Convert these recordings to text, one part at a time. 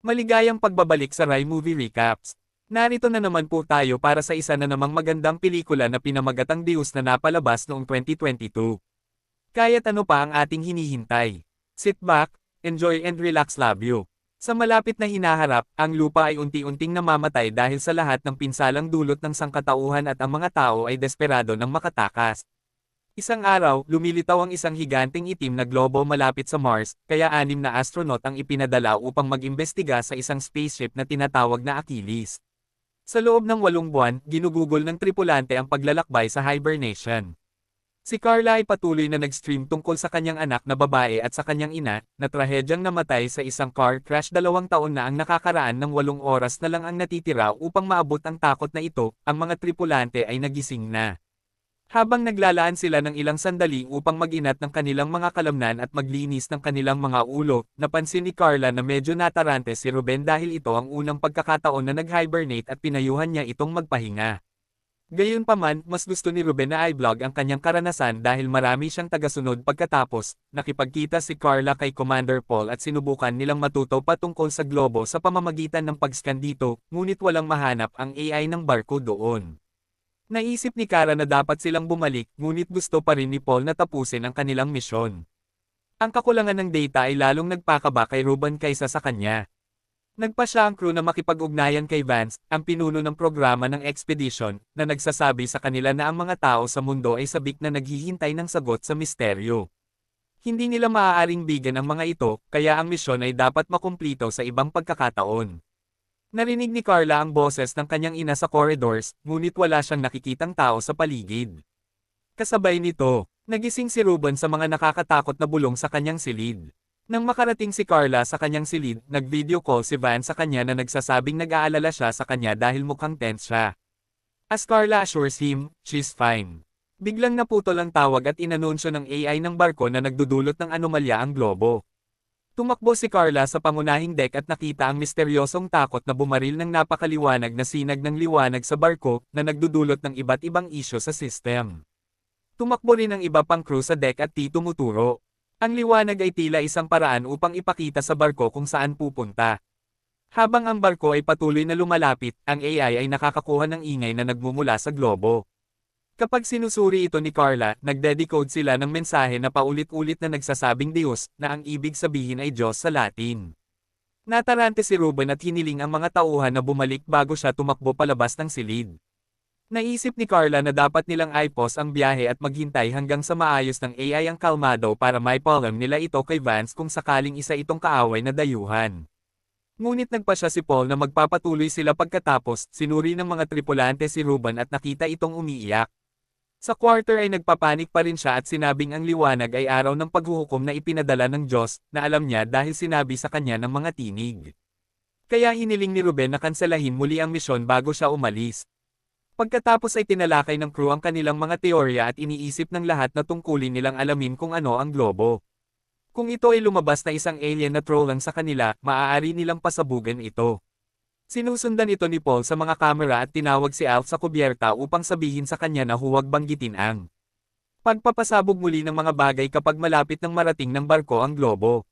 Maligayang pagbabalik sa Rai Movie Recaps. Narito na naman po tayo para sa isa na namang magandang pelikula na pinamagatang Deus na napalabas noong 2022. Kaya't ano pa ang ating hinihintay? Sit back, enjoy and relax, love you. Sa malapit na hinaharap, ang lupa ay unti-unting namamatay dahil sa lahat ng pinsalang dulot ng sangkatauhan at ang mga tao ay desperado ng makatakas. Isang araw, lumilitaw ang isang higanteng itim na globo malapit sa Mars, kaya 6 na astronaut ang ipinadala upang mag-imbestiga sa isang spaceship na tinatawag na Achilles. Sa loob ng 8 buwan, ginugugol ng tripulante ang paglalakbay sa hibernation. Si Carla ay patuloy na nag-stream tungkol sa kanyang anak na babae at sa kanyang ina, na trahedyang namatay sa isang car crash. 2 taon na ang nakakaraan ng 8 oras na lang ang natitira upang maabot ang takot na ito, ang mga tripulante ay nagising na. Habang naglalaan sila ng ilang sandali upang mag-inat ng kanilang mga kalamnan at maglinis ng kanilang mga ulo, napansin ni Carla na medyo natarante si Ruben dahil ito ang unang pagkakataon na nag-hibernate at pinayuhan niya itong magpahinga. Gayunpaman, mas gusto ni Ruben na i-vlog ang kanyang karanasan dahil marami siyang tagasunod. Pagkatapos, nakipagkita si Carla kay Commander Paul at sinubukan nilang matuto patungkol sa globo sa pamamagitan ng pag-scan dito, ngunit walang mahanap ang AI ng barko doon. Naisip ni Kara na dapat silang bumalik, ngunit gusto pa rin ni Paul na tapusin ang kanilang misyon. Ang kakulangan ng data ay lalong nagpakaba kay Ruben kaysa sa kanya. Nagpa siya ang crew na makipag-ugnayan kay Vance, ang pinuno ng programa ng expedition, na nagsasabi sa kanila na ang mga tao sa mundo ay sabik na naghihintay ng sagot sa misteryo. Hindi nila maaaring bigyan ang mga ito, kaya ang misyon ay dapat makumplito sa ibang pagkakataon. Narinig ni Carla ang boses ng kanyang ina sa corridors, ngunit wala siyang nakikitang tao sa paligid. Kasabay nito, nagising si Ruben sa mga nakakatakot na bulong sa kanyang silid. Nang makarating si Carla sa kanyang silid, nag-video call si Van sa kanya na nagsasabing nag-aalala siya sa kanya dahil mukhang tense siya. As Carla assures him, she's fine. Biglang naputol ang tawag at inanunsyo ng AI ng barko na nagdudulot ng anomalya ang globo. Tumakbo si Carla sa pangunahing deck at nakita ang misteryosong takot na bumaril ng napakaliwanag na sinag ng liwanag sa barko na nagdudulot ng iba't ibang isyo sa system. Tumakbo rin ang iba pang crew sa deck at tumuturo. Ang liwanag ay tila isang paraan upang ipakita sa barko kung saan pupunta. Habang ang barko ay patuloy na lumalapit, ang AI ay nakakakuha ng ingay na nagmumula sa globo. Kapag sinusuri ito ni Carla, nagde-decode sila ng mensahe na paulit-ulit na nagsasabing Diyos, na ang ibig sabihin ay Diyos sa Latin. Natarante si Ruben at hiniling ang mga tauhan na bumalik bago siya tumakbo palabas ng silid. Naisip ni Carla na dapat nilang i-pause ang biyahe at maghintay hanggang sa maayos ng AI ang kalmado para maipalam nila ito kay Vance kung sakaling isa itong kaaway na dayuhan. Ngunit nagpa siya si Paul na magpapatuloy sila. Pagkatapos, sinuri ng mga tripulante si Ruben at nakita itong umiiyak. Sa quarter ay nagpapanik pa rin siya at sinabing ang liwanag ay araw ng paghuhukom na ipinadala ng Diyos, na alam niya dahil sinabi sa kanya ng mga tinig. Kaya hiniling ni Ruben na kanselahin muli ang misyon bago siya umalis. Pagkatapos ay tinalakay ng crew ang kanilang mga teorya at iniisip ng lahat na tungkulin nilang alamin kung ano ang globo. Kung ito ay lumabas na isang alien na troll lang sa kanila, maaari nilang pasabugan ito. Sinusundan ito ni Paul sa mga kamera at tinawag si Alf sa kubyerta upang sabihin sa kanya na huwag banggitin ang pagpapasabog muli ng mga bagay kapag malapit ng marating ng barko ang globo.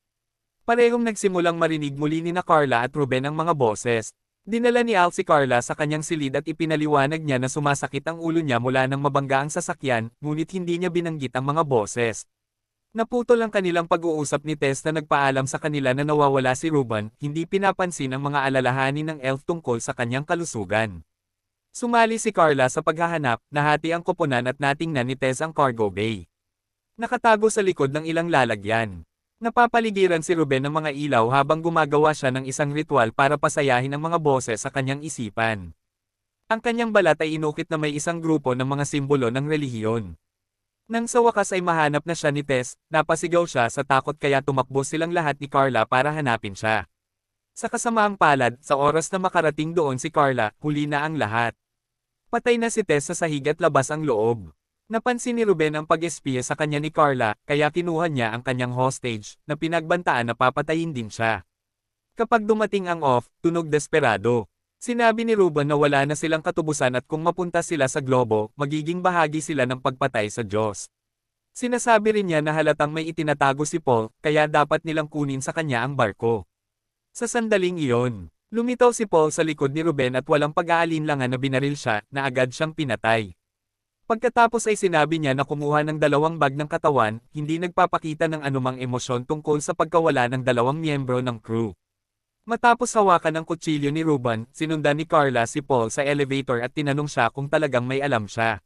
Parehong nagsimulang marinig muli ni Carla at Ruben ang mga boses. Dinala ni Alf si Carla sa kanyang silid at ipinaliwanag niya na sumasakit ang ulo niya mula nang mabangga ang sasakyan, ngunit hindi niya binanggit ang mga boses. Naputol ang kanilang pag-uusap ni Tess na nagpaalam sa kanila na nawawala si Ruben, hindi pinapansin ang mga alalahanin ng elf tungkol sa kanyang kalusugan. Sumali si Carla sa paghahanap, nahati ang koponan at natingnan ni Tess ang cargo bay. Nakatago sa likod ng ilang lalagyan. Napapaligiran si Ruben ng mga ilaw habang gumagawa siya ng isang ritual para pasayahin ang mga boses sa kanyang isipan. Ang kanyang balat ay inukit na may isang grupo ng mga simbolo ng relihiyon. Nang sa wakas ay mahanap na siya ni Tess, napasigaw siya sa takot kaya tumakbo silang lahat ni Carla para hanapin siya. Sa kasamaang palad, sa oras na makarating doon si Carla, huli na ang lahat. Patay na si Tess sa sahig at labas ang loob. Napansin ni Ruben ang pag-espiya sa kanya ni Carla, kaya kinuha niya ang kanyang hostage, na pinagbantaan na papatayin din siya. Kapag dumating ang off, tunog desperado. Sinabi ni Ruben na wala na silang katubusan at kung mapunta sila sa globo, magiging bahagi sila ng pagpatay sa Diyos. Sinasabi rin niya na halatang may itinatago si Paul, kaya dapat nilang kunin sa kanya ang barko. Sa sandaling iyon, lumitaw si Paul sa likod ni Ruben at walang pag-aalinlangan na binaril siya, na agad siyang pinatay. Pagkatapos ay sinabi niya na kumuha ng 2 bag ng katawan, hindi nagpapakita ng anumang emosyon tungkol sa pagkawala ng 2 miyembro ng crew. Matapos hawakan ng kutsilyo ni Ruben, sinundan ni Carla si Paul sa elevator at tinanong siya kung talagang may alam siya.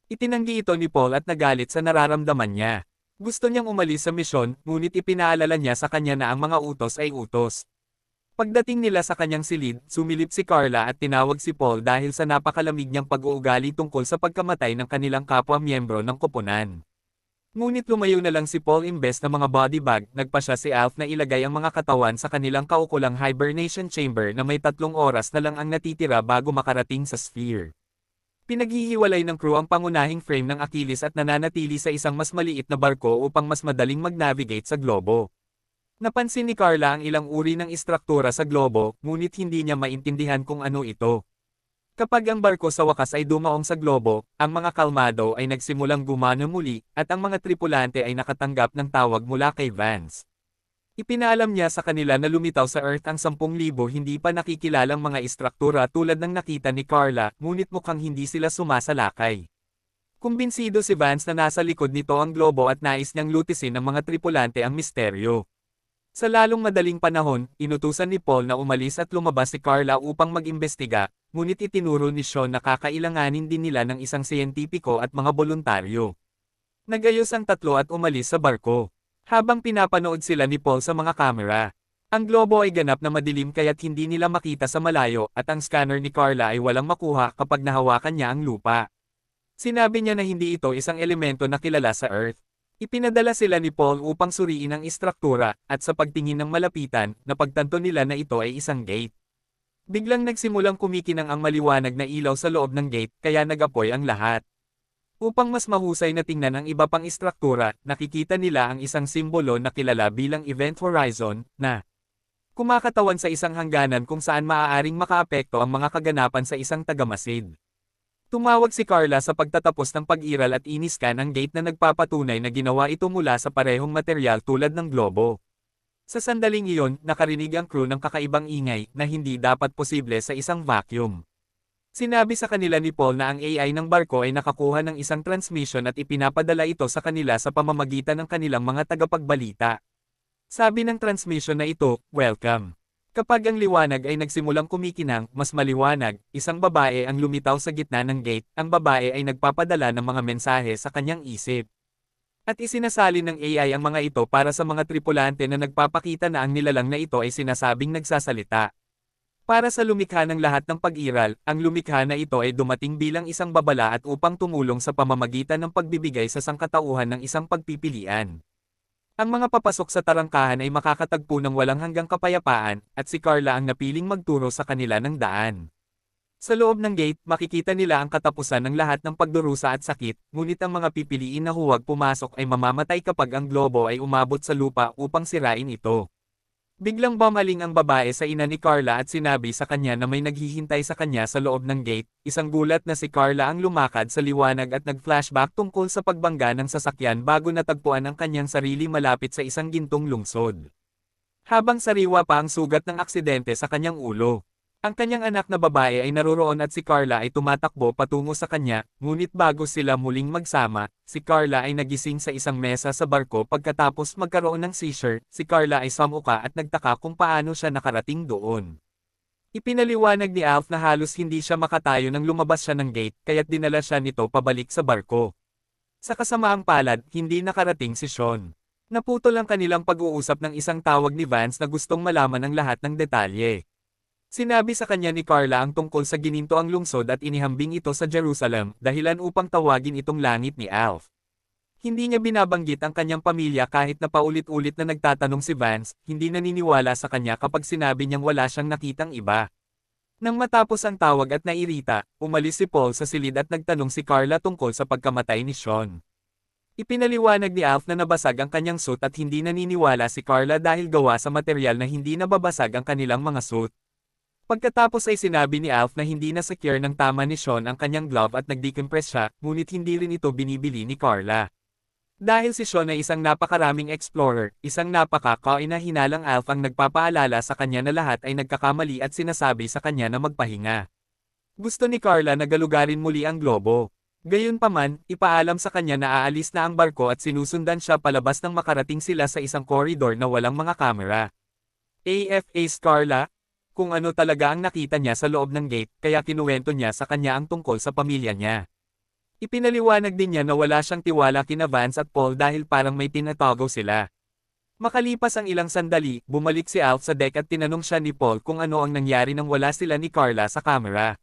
Itinanggi ito ni Paul at nagalit sa nararamdaman niya. Gusto niyang umalis sa misyon, ngunit ipinaalala niya sa kanya na ang mga utos ay utos. Pagdating nila sa kanyang silid, sumilip si Carla at tinawag si Paul dahil sa napakalamig niyang pag-uugali tungkol sa pagkamatay ng kanilang kapwa-miyembro ng koponan. Ngunit lumayo na lang si Paul imbes na mga body bag, nagpa siya si Alf na ilagay ang mga katawan sa kanilang kaukulang hibernation chamber na may 3 oras na lang ang natitira bago makarating sa sphere. Pinaghihiwalay ng crew ang pangunahing frame ng Achilles at nananatili sa isang mas maliit na barko upang mas madaling mag-navigate sa globo. Napansin ni Carla ang ilang uri ng istruktura sa globo, ngunit hindi niya maintindihan kung ano ito. Kapag ang barko sa wakas ay dumaong sa globo, ang mga kalmado ay nagsimulang gumana muli, at ang mga tripulante ay nakatanggap ng tawag mula kay Vance. Ipinaalam niya sa kanila na lumitaw sa Earth ang 10,000 hindi pa nakikilalang mga istruktura tulad ng nakita ni Carla, ngunit mukhang hindi sila sumasalakay. Kumbinsido si Vance na nasa likod nito ang globo at nais niyang lutisin ng mga tripulante ang misteryo. Sa lalong madaling panahon, inutusan ni Paul na umalis at lumabas si Carla upang mag-imbestiga, ngunit itinuro ni Sean na kakailanganin din nila ng isang siyentipiko at mga voluntaryo. Nagayos ang tatlo at umalis sa barko. Habang pinapanood sila ni Paul sa mga kamera, ang globo ay ganap na madilim kaya't hindi nila makita sa malayo at ang scanner ni Carla ay walang makuha kapag nahawakan niya ang lupa. Sinabi niya na hindi ito isang elemento na kilala sa Earth. Ipinadala sila ni Paul upang suriin ang istruktura, at sa pagtingin ng malapitan, napagtanto nila na ito ay isang gate. Biglang nagsimulang kumikinang ang maliwanag na ilaw sa loob ng gate, kaya nag-apoy ang lahat. Upang mas mahusay na tingnan ang iba pang istruktura, nakikita nila ang isang simbolo na kilala bilang Event Horizon, na kumakatawan sa isang hangganan kung saan maaaring makaapekto ang mga kaganapan sa isang tagamasid. Tumawag si Carla sa pagtatapos ng pag-iral at iniskan ang gate na nagpapatunay na ginawa ito mula sa parehong material tulad ng globo. Sa sandaling iyon, nakarinig ang crew ng kakaibang ingay na hindi dapat posible sa isang vacuum. Sinabi sa kanila ni Paul na ang AI ng barko ay nakakuha ng isang transmission at ipinapadala ito sa kanila sa pamamagitan ng kanilang mga tagapagbalita. Sabi ng transmission na ito, "Welcome." Kapag ang liwanag ay nagsimulang kumikinang, mas maliwanag, isang babae ang lumitaw sa gitna ng gate, ang babae ay nagpapadala ng mga mensahe sa kanyang isip. At isinasalin ng AI ang mga ito para sa mga tripulante na nagpapakita na ang nilalang na ito ay sinasabing nagsasalita. Para sa lumikha ng lahat ng pag-iral, ang lumikha na ito ay dumating bilang isang babala at upang tumulong sa pamamagitan ng pagbibigay sa sangkatauhan ng isang pagpipilian. Ang mga papasok sa tarangkahan ay makakatagpo ng walang hanggang kapayapaan, at si Carla ang napiling magturo sa kanila ng daan. Sa loob ng gate, makikita nila ang katapusan ng lahat ng pagdurusa at sakit, ngunit ang mga pipiliin na huwag pumasok ay mamamatay kapag ang globo ay umabot sa lupa upang sirain ito. Biglang bumaling ang babae sa ina ni Carla at sinabi sa kanya na may naghihintay sa kanya sa loob ng gate. Isang gulat na si Carla ang lumakad sa liwanag at nag-flashback tungkol sa pagbangga ng sasakyan bago natagpuan ang kanyang sarili malapit sa isang gintong lungsod. Habang sariwa pa ang sugat ng aksidente sa kanyang ulo. Ang kanyang anak na babae ay naroroon at si Carla ay tumatakbo patungo sa kanya, ngunit bago sila muling magsama, si Carla ay nagising sa isang mesa sa barko pagkatapos magkaroon ng seizure. Si Carla ay sumuka at nagtaka kung paano siya nakarating doon. Ipinaliwanag ni Alf na halos hindi siya makatayo nang lumabas siya ng gate, kaya't dinala siya nito pabalik sa barko. Sa kasamaang palad, hindi nakarating si Sean. Naputol ang kanilang pag-uusap ng isang tawag ni Vance na gustong malaman ang lahat ng detalye. Sinabi sa kanya ni Carla ang tungkol sa gininto ang lungsod at inihambing ito sa Jerusalem, dahilan upang tawagin itong langit ni Alf. Hindi niya binabanggit ang kanyang pamilya kahit na paulit-ulit na nagtatanong si Vance, hindi naniniwala sa kanya kapag sinabi niyang wala siyang nakitang iba. Nang matapos ang tawag at nairita, umalis si Paul sa silid at nagtanong si Carla tungkol sa pagkamatay ni Sean. Ipinaliwanag ni Alf na nabasag ang kanyang suit at hindi naniniwala si Carla dahil gawa sa material na hindi nababasag ang kanilang mga suit. Pagkatapos ay sinabi ni Alf na hindi na secure ng tama ni Sean ang kanyang glove at nag-decompress siya, ngunit hindi rin ito binibili ni Carla. Dahil si Sean ay isang napakaraming explorer, isang napaka-kainahinalang Alf ang nagpapaalala sa kanya na lahat ay nagkakamali at sinasabi sa kanya na magpahinga. Gusto ni Carla na galugarin muli ang globo. Gayunpaman, ipaalam sa kanya na aalis na ang barko at sinusundan siya palabas nang makarating sila sa isang koridor na walang mga kamera. AFA's Carla, kung ano talaga ang nakita niya sa loob ng gate, kaya kinuwento niya sa kanya ang tungkol sa pamilya niya. Ipinaliwanag din niya na wala siyang tiwala kina Vance at Paul dahil parang may tinatago sila. Makalipas ang ilang sandali, bumalik si Alf sa deck at tinanong siya ni Paul kung ano ang nangyari nang wala sila ni Carla sa kamera.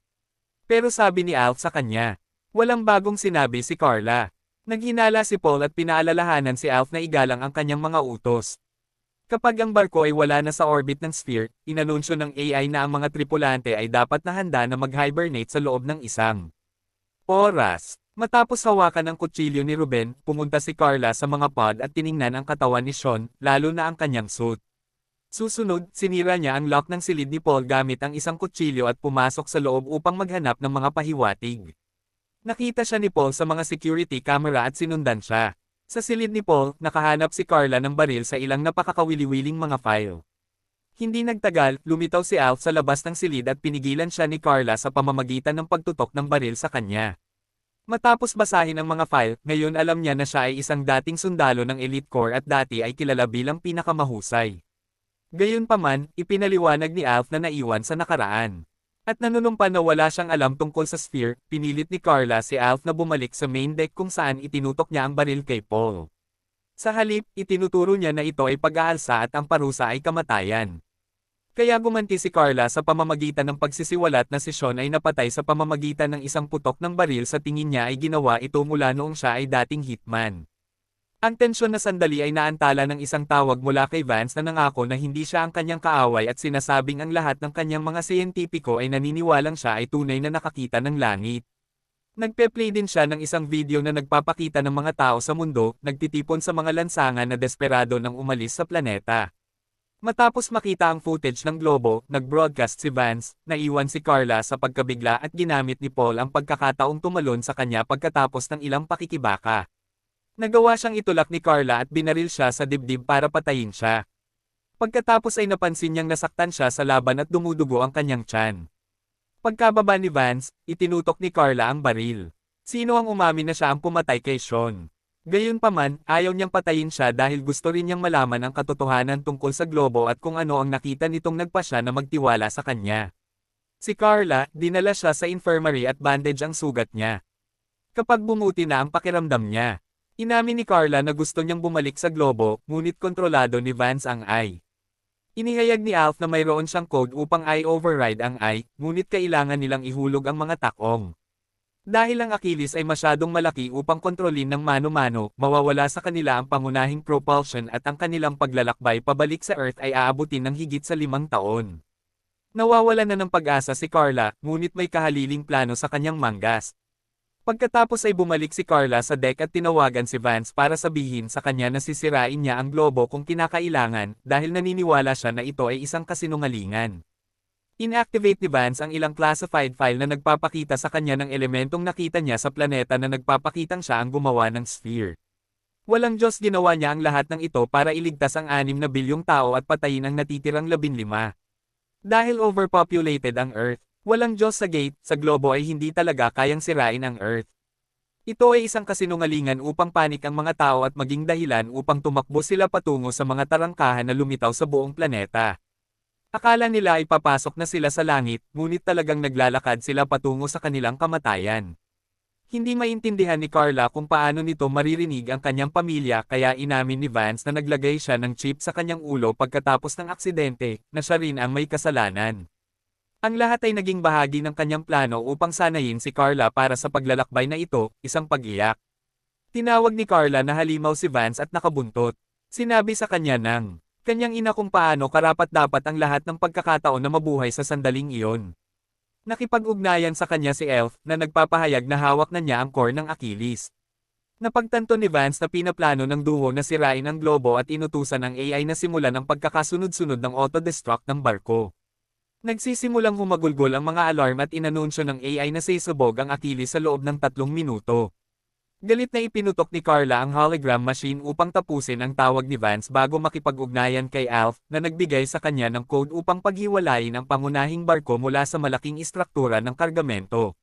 Pero sabi ni Alf sa kanya, walang bagong sinabi si Carla. Naghinala si Paul at pinaalalahanan si Alf na igalang ang kanyang mga utos. Kapag ang barko ay wala na sa orbit ng sphere, inanunsyo ng AI na ang mga tripulante ay dapat na handa na mag-hibernate sa loob ng isang oras. Matapos hawakan ang kutsilyo ni Ruben, pumunta si Carla sa mga pod at tiningnan ang katawan ni Sean, lalo na ang kanyang suit. Susunod, sinira niya ang lock ng silid ni Paul gamit ang isang kutsilyo at pumasok sa loob upang maghanap ng mga pahiwatig. Nakita siya ni Paul sa mga security camera at sinundan siya. Sa silid ni Paul, nakahanap si Carla ng baril sa ilang napakakawili-wiling mga file. Hindi nagtagal, lumitaw si Alf sa labas ng silid at pinigilan siya ni Carla sa pamamagitan ng pagtutok ng baril sa kanya. Matapos basahin ang mga file, ngayon alam niya na siya ay isang dating sundalo ng Elite Corps at dati ay kilala bilang pinakamahusay. Gayunpaman, ipinaliwanag ni Alf na naiwan sa nakaraan. At nanunumpa na wala siyang alam tungkol sa sphere, pinilit ni Carla si Alf na bumalik sa main deck kung saan itinutok niya ang baril kay Paul. Sa halip, itinuturo niya na ito ay pag-aalsa at ang parusa ay kamatayan. Kaya gumanti si Carla sa pamamagitan ng pagsisiwalat na si Sean ay napatay sa pamamagitan ng isang putok ng baril sa tingin niya ay ginawa ito mula noong siya ay dating hitman. Ang tensyon na sandali ay naantala ng isang tawag mula kay Vance na nangako na hindi siya ang kanyang kaaway at sinasabing ang lahat ng kanyang mga siyentipiko ay naniniwalang siya ay tunay na nakakita ng langit. Nagpe-play din siya ng isang video na nagpapakita ng mga tao sa mundo, nagtitipon sa mga lansangan na desperado nang umalis sa planeta. Matapos makita ang footage ng globo, nag-broadcast si Vance, naiwan si Carla sa pagkabigla at ginamit ni Paul ang pagkakataong tumalon sa kanya pagkatapos ng ilang pakikibaka. Nagawa siyang itulak ni Carla at binaril siya sa dibdib para patayin siya. Pagkatapos ay napansin niyang nasaktan siya sa laban at dumudugo ang kanyang tiyan. Pagkababa ni Vance, itinutok ni Carla ang baril. Sino ang umamin na siya ang pumatay kay Sean? Gayunpaman, ayaw niyang patayin siya dahil gusto rin niyang malaman ang katotohanan tungkol sa globo at kung ano ang nakita nitong nagpasya na magtiwala sa kanya. Si Carla, dinala siya sa infirmary at bandage ang sugat niya. Kapag bumuti na ang pakiramdam niya, inamin ni Carla na gusto niyang bumalik sa globo, ngunit kontrolado ni Vance ang AI. Inihayag ni Alf na mayroon siyang code upang i-override ang AI, ngunit kailangan nilang ihulog ang mga takong. Dahil ang Achilles ay masyadong malaki upang kontrolin ng mano-mano, mawawala sa kanila ang pangunahing propulsion at ang kanilang paglalakbay pabalik sa Earth ay aabutin ng higit sa 5 taon. Nawawala na ng pag-asa si Carla, ngunit may kahaliling plano sa kanyang manggas. Pagkatapos ay bumalik si Carla sa deck at tinawagan si Vance para sabihin sa kanya na sisirain niya ang globo kung kinakailangan dahil naniniwala siya na ito ay isang kasinungalingan. Inactivate ni Vance ang ilang classified file na nagpapakita sa kanya ng elementong nakita niya sa planeta na nagpapakitang siya ang gumawa ng sphere. Walang Diyos, ginawa niya ang lahat ng ito para iligtas ang 6 na bilyong tao at patayin ang natitirang 15. Dahil overpopulated ang Earth, walang Diyos sa gate, sa globo ay hindi talaga kayang sirain ang Earth. Ito ay isang kasinungalingan upang panik ang mga tao at maging dahilan upang tumakbo sila patungo sa mga tarangkahan na lumitaw sa buong planeta. Akala nila ay papasok na sila sa langit, ngunit talagang naglalakad sila patungo sa kanilang kamatayan. Hindi maintindihan ni Carla kung paano nito maririnig ang kanyang pamilya kaya inamin ni Vance na naglagay siya ng chip sa kanyang ulo pagkatapos ng aksidente, na siya rin ang may kasalanan. Ang lahat ay naging bahagi ng kanyang plano upang sanayin si Carla para sa paglalakbay na ito, isang pag-iyak. Tinawag ni Carla na halimaw si Vance at nakabuntot. Sinabi sa kanya ng kanyang ina kung paano karapat-dapat ang lahat ng pagkakataon na mabuhay sa sandaling iyon. Nakipag-ugnayan sa kanya si Elf na nagpapahayag na hawak na niya ang core ng Achilles. Napagtanto ni Vance na pinaplano ng duo na sirain ang globo at inutusan ang AI na simulan ang pagkakasunod-sunod ng auto-destruct ng barko. Nagsisimulang humagulgol ang mga alarm at inanunsyo ng AI na sisubog ang Achilles sa loob ng 3 minuto. Galit na ipinutok ni Carla ang hologram machine upang tapusin ang tawag ni Vance bago makipag-ugnayan kay Alf na nagbigay sa kanya ng code upang paghiwalayin ang pangunahing barko mula sa malaking istruktura ng kargamento.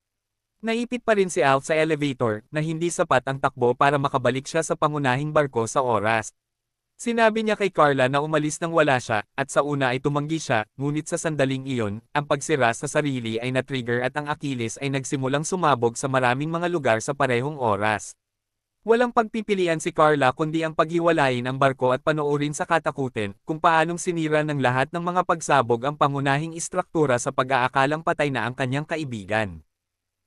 Naipit pa rin si Alf sa elevator na hindi sapat ang takbo para makabalik siya sa pangunahing barko sa oras. Sinabi niya kay Carla na umalis nang wala siya, at sa una ay tumanggi siya, ngunit sa sandaling iyon, ang pagsira sa sarili ay na-trigger at ang Achilles ay nagsimulang sumabog sa maraming mga lugar sa parehong oras. Walang pagpipilian si Carla kundi ang paghiwalayin ang barko at panoorin sa katakutin kung paanong sinira ng lahat ng mga pagsabog ang pangunahing istruktura sa pag-aakalang patay na ang kanyang kaibigan.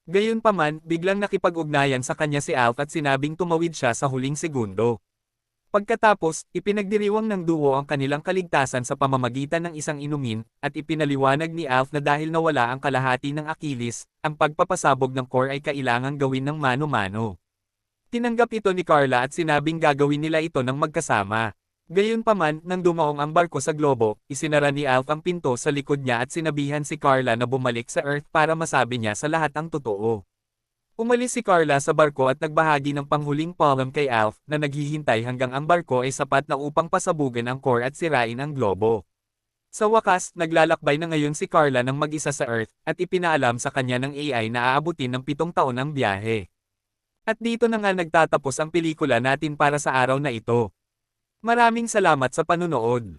Gayunpaman, biglang nakipag-ugnayan sa kanya si Alf at sinabing tumawid siya sa huling segundo. Pagkatapos, ipinagdiriwang ng duo ang kanilang kaligtasan sa pamamagitan ng isang inumin, at ipinaliwanag ni Alf na dahil nawala ang kalahati ng Achilles, ang pagpapasabog ng core ay kailangang gawin ng mano-mano. Tinanggap ito ni Carla at sinabing gagawin nila ito ng magkasama. Gayunpaman, nang dumaong ang barko sa globo, isinara ni Alf ang pinto sa likod niya at sinabihan si Carla na bumalik sa Earth para masabi niya sa lahat ang totoo. Umalis si Carla sa barko at nagbahagi ng panghuling poem kay Alf na naghihintay hanggang ang barko ay sapat na upang pasabugan ang core at sirain ang globo. Sa wakas, naglalakbay na ngayon si Carla ng mag-isa sa Earth at ipinaalam sa kanya ng AI na aabutin ng 7 taon ang biyahe. At dito na nga nagtatapos ang pelikula natin para sa araw na ito. Maraming salamat sa panunood.